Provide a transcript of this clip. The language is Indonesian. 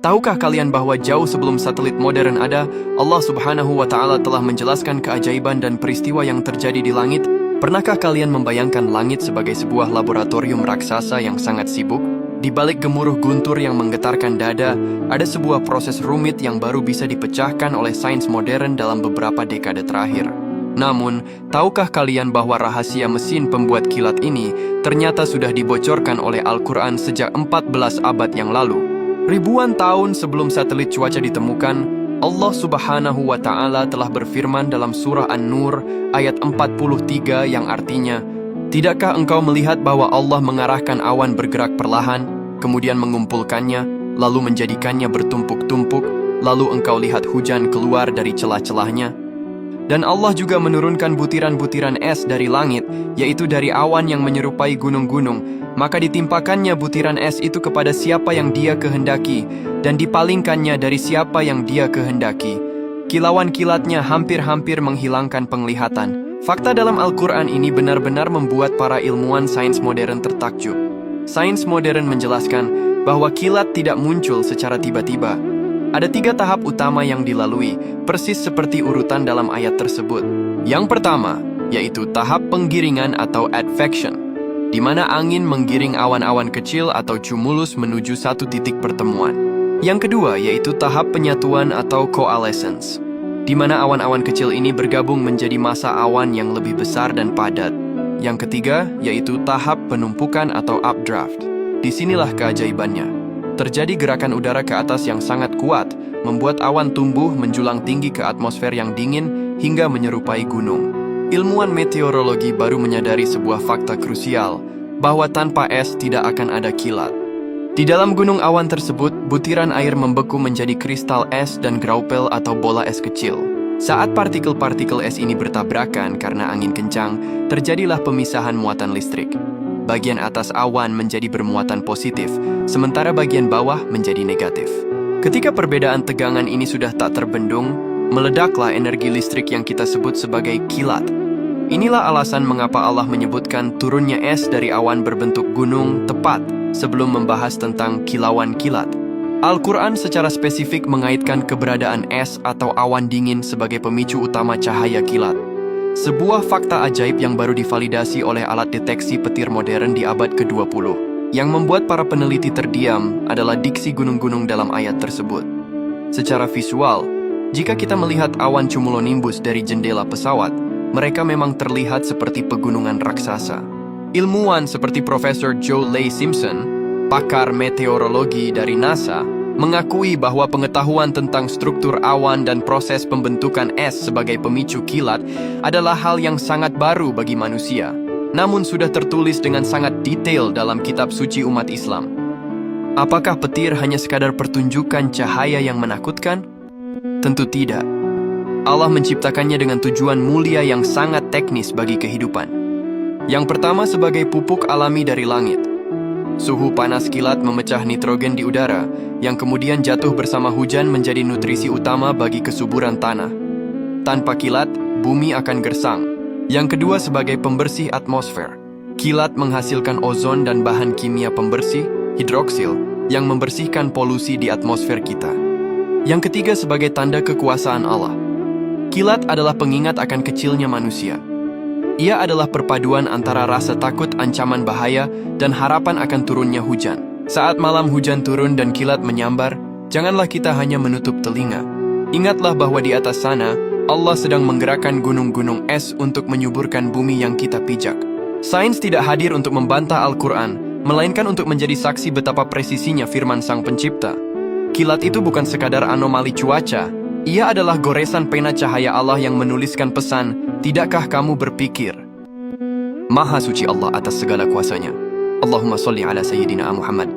Tahukah kalian bahwa jauh sebelum satelit modern ada, Allah Subhanahu wa Ta'ala telah menjelaskan keajaiban dan peristiwa yang terjadi di langit? Pernahkah kalian membayangkan langit sebagai sebuah laboratorium raksasa yang sangat sibuk? Di balik gemuruh guntur yang menggetarkan dada, ada sebuah proses rumit yang baru bisa dipecahkan oleh sains modern dalam beberapa dekade terakhir. Namun, tahukah kalian bahwa rahasia mesin pembuat kilat ini ternyata sudah dibocorkan oleh Al-Quran sejak 14 abad yang lalu? Ribuan tahun sebelum satelit cuaca ditemukan, Allah Subhanahu wa Ta'ala telah berfirman dalam surah An-Nur ayat 43 yang artinya, "Tidakkah engkau melihat bahwa Allah mengarahkan awan bergerak perlahan, kemudian mengumpulkannya, lalu menjadikannya bertumpuk-tumpuk, lalu engkau lihat hujan keluar dari celah-celahnya?" Dan Allah juga menurunkan butiran-butiran es dari langit, yaitu dari awan yang menyerupai gunung-gunung, maka ditimpakannya butiran es itu kepada siapa yang Dia kehendaki, dan dipalingkannya dari siapa yang Dia kehendaki. Kilauan kilatnya hampir-hampir menghilangkan penglihatan. Fakta dalam Al-Quran ini benar-benar membuat para ilmuwan sains modern tertakjub. Sains modern menjelaskan bahwa kilat tidak muncul secara tiba-tiba. Ada 3 tahap utama yang dilalui, persis seperti urutan dalam ayat tersebut. Yang pertama, yaitu tahap penggiringan atau advection, di mana angin menggiring awan-awan kecil atau cumulus menuju satu titik pertemuan. Yang kedua, yaitu tahap penyatuan atau coalescence, di mana awan-awan kecil ini bergabung menjadi massa awan yang lebih besar dan padat. Yang ketiga, yaitu tahap penumpukan atau updraft. Disinilah keajaibannya. Terjadi gerakan udara ke atas yang sangat kuat, membuat awan tumbuh menjulang tinggi ke atmosfer yang dingin hingga menyerupai gunung. Ilmuwan meteorologi baru menyadari sebuah fakta krusial, bahwa tanpa es tidak akan ada kilat. Di dalam gunung awan tersebut, butiran air membeku menjadi kristal es dan graupel atau bola es kecil. Saat partikel-partikel es ini bertabrakan karena angin kencang, terjadilah pemisahan muatan listrik. Bagian atas awan menjadi bermuatan positif, sementara bagian bawah menjadi negatif. Ketika perbedaan tegangan ini sudah tak terbendung, meledaklah energi listrik yang kita sebut sebagai kilat. Inilah alasan mengapa Allah menyebutkan turunnya es dari awan berbentuk gunung tepat sebelum membahas tentang kilauan kilat. Al-Quran secara spesifik mengaitkan keberadaan es atau awan dingin sebagai pemicu utama cahaya kilat. Sebuah fakta ajaib yang baru divalidasi oleh alat deteksi petir modern di abad ke-20. Yang membuat para peneliti terdiam adalah diksi gunung-gunung dalam ayat tersebut. Secara visual, jika kita melihat awan cumulonimbus dari jendela pesawat, mereka memang terlihat seperti pegunungan raksasa. Ilmuwan seperti Profesor Joe Leigh Simpson, pakar meteorologi dari NASA, mengakui bahwa pengetahuan tentang struktur awan dan proses pembentukan es sebagai pemicu kilat adalah hal yang sangat baru bagi manusia, namun sudah tertulis dengan sangat detail dalam kitab suci umat Islam. Apakah petir hanya sekadar pertunjukan cahaya yang menakutkan? Tentu tidak. Allah menciptakannya dengan tujuan mulia yang sangat teknis bagi kehidupan. Yang pertama sebagai pupuk alami dari langit. Suhu panas kilat memecah nitrogen di udara, yang kemudian jatuh bersama hujan menjadi nutrisi utama bagi kesuburan tanah. Tanpa kilat, bumi akan gersang. Yang kedua sebagai pembersih atmosfer. Kilat menghasilkan ozon dan bahan kimia pembersih, hidroksil, yang membersihkan polusi di atmosfer kita. Yang ketiga sebagai tanda kekuasaan Allah. Kilat adalah pengingat akan kecilnya manusia. Ia adalah perpaduan antara rasa takut ancaman bahaya dan harapan akan turunnya hujan. Saat malam hujan turun dan kilat menyambar, janganlah kita hanya menutup telinga. Ingatlah bahwa di atas sana, Allah sedang menggerakkan gunung-gunung es untuk menyuburkan bumi yang kita pijak. Sains tidak hadir untuk membantah Al-Quran, melainkan untuk menjadi saksi betapa presisinya firman Sang Pencipta. Kilat itu bukan sekadar anomali cuaca, ia adalah goresan pena cahaya Allah yang menuliskan pesan, "Tidakkah kamu berpikir?" Maha suci Allah atas segala kuasanya. Allahumma sholli ala Sayyidina Muhammad.